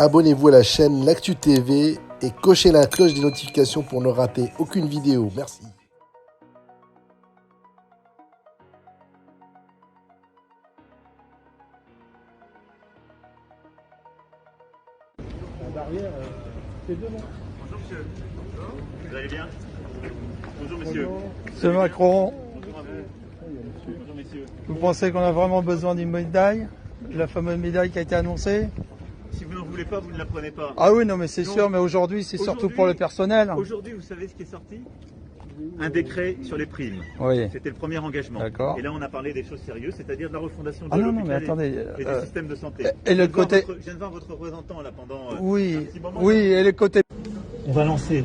abonnez-vous à la chaîne L'Actu TV et cochez la cloche des notifications pour ne rater aucune vidéo. Merci. Derrière, c'est devant. Bonjour monsieur. Bonjour. Vous allez bien? Bonjour monsieur. Monsieur Macron, Bonjour à vous. Bonjour messieurs. vous pensez qu'on a vraiment besoin d'une médaille? La fameuse médaille qui a été annoncée? Si vous n'en voulez pas, vous ne la prenez pas. Ah oui, non mais c'est Donc, sûr, mais aujourd'hui c'est surtout pour le personnel. Aujourd'hui, vous savez ce qui est sorti? Un décret sur les primes. Oui. C'était le premier engagement. D'accord. Et là, on a parlé des choses sérieuses, c'est-à-dire de la refondation de Ah non, non, l'hôpital mais attendez, et du système de santé. et le côté... Je viens de voir votre représentant là pendant un Oui, petit moment. oui, et le côté... On va lancer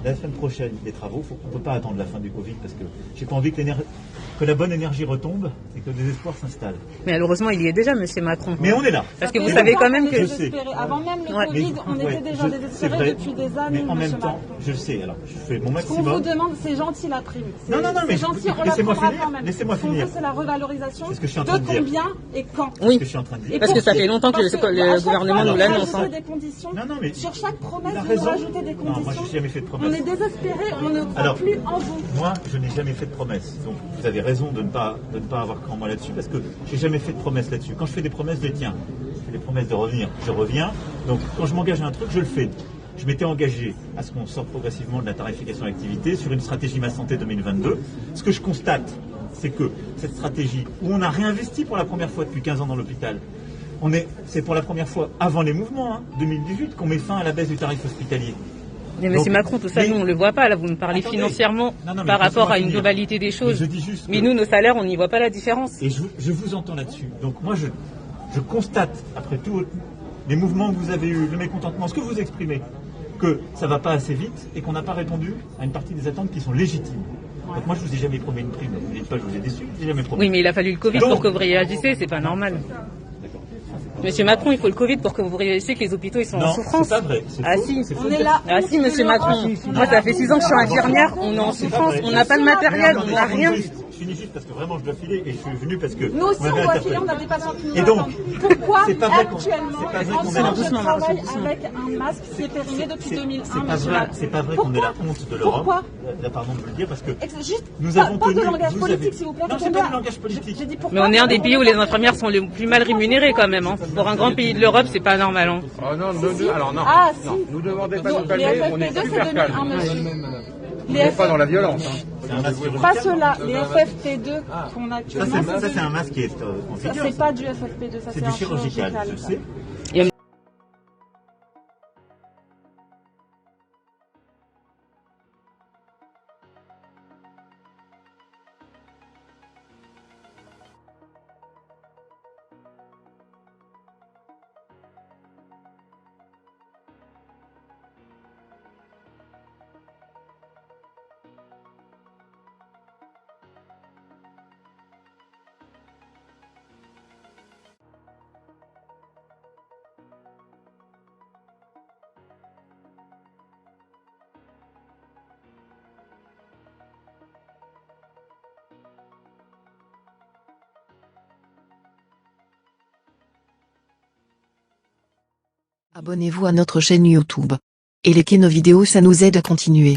la semaine prochaine les travaux. On ne peut pas attendre la fin du Covid parce que j'ai pas envie que la bonne énergie retombe et que le désespoir s'installe. Mais malheureusement, il y est déjà, monsieur Macron. Mais on est là. Parce que vous savez quand même que... Je sais. Avant même le Ouais. Covid, on était déjà désespérés depuis des années. Mais en même monsieur temps, Macron. je le sais. Alors, je fais mon Ce qu'on maximum. vous demande, c'est gentil la prime. Non, mais c'est gentil, on la laissez-moi prendra finir. quand même. Laissez-moi Ce qu'on finir. veut, c'est la revalorisation. C'est ce que je suis en train de dire. combien et quand? C'est Oui, ce que je suis en train de dire. Et parce que ça fait longtemps que parce à le chaque gouvernement fois, nous vous l'annonce. rajoutez des conditions. Non, mais Sur chaque promesse, il a vous raison. nous rajoutez des Non, moi, conditions. je n'ai jamais fait de On promesse. est désespérés, on ne croit Alors, plus en vous. Moi, je n'ai jamais fait de promesse. Donc, vous avez raison de ne pas avoir cran moi là-dessus, parce que j'ai jamais fait de promesse là-dessus. Quand je fais des promesses, je les tiens. Je fais des promesses de revenir, je reviens. Donc, quand je m'engage à un truc, je le fais. Je m'étais engagé à ce qu'on sorte progressivement de la tarification à l'activité sur une stratégie Ma Santé 2022. Ce que je constate, c'est que cette stratégie, où on a réinvesti pour la première fois depuis 15 ans dans l'hôpital, c'est pour la première fois avant les mouvements, 2018, qu'on met fin à la baisse du tarif hospitalier. Mais monsieur Donc, Macron, tout ça, nous, on ne le voit pas. Là, vous nous parlez Attendez. financièrement Non, mais par rapport à une finir. globalité des choses. Mais je dis juste Mais que- nous, nos salaires, on n'y voit pas la différence. Et je vous entends là-dessus. Donc moi, je constate, après tous les mouvements que vous avez eus, le mécontentement, ce que vous exprimez, que ça ne va pas assez vite et qu'on n'a pas répondu à une partie des attentes qui sont légitimes. Donc moi, je vous ai jamais promis une prime. Vous ne dites pas que je vous ai déçu, je vous ai jamais promis. Oui, mais il a fallu le Covid Donc- pour que vous réagissiez, c'est pas normal. Monsieur Macron, il faut le Covid pour que vous réalisiez que les hôpitaux, ils sont en Non, souffrance. c'est pas vrai. C'est Ah faux. si. C'est faux. On est là. Ah si, monsieur Macron. Moi, ça fait 6 ans que je suis infirmière, on est en souffrance, on n'a pas de matériel, on n'a rien. Je finis juste parce que vraiment je dois filer et je suis venu parce que... Nous aussi, vous m'avez on doit interpellé. filer, on a des patients qui nous Et donc, attendent. Pourquoi c'est pas vrai qu'on- actuellement, c'est pas vrai en qu'on est centre là. de Doucement, travail doucement. avec un masque qui est périmé depuis 2001, C'est pas monsieur vrai, Macron. c'est pas vrai qu'on ait la honte de l'Europe. Pourquoi Pardon de vous le dire parce que Juste, nous pas, avons pas de tenu- langage vous politique, avez- s'il vous plaît. Non, c'est pas du langage politique. J'ai dit pourquoi. Mais on est un des pays où les infirmières sont les plus mal rémunérées quand même. Pour un grand pays de l'Europe, c'est pas normal. Oh non, alors non. Ah, Non, si. nous demandez pas de Donc, nous calmer, les on est FFP2, c'est super 2001, calme. monsieur. On n'est pas dans la violence. C'est un masque Pas chirurgical. ceux-là, les FFP2 qu'on a Ça, actuellement. c'est un masque qui est en Ça, vigueur. c'est pas du FFP2, ça C'est c'est du un chirurgical, je sais. Abonnez-vous à notre chaîne YouTube. Et likez nos vidéos, ça nous aide à continuer.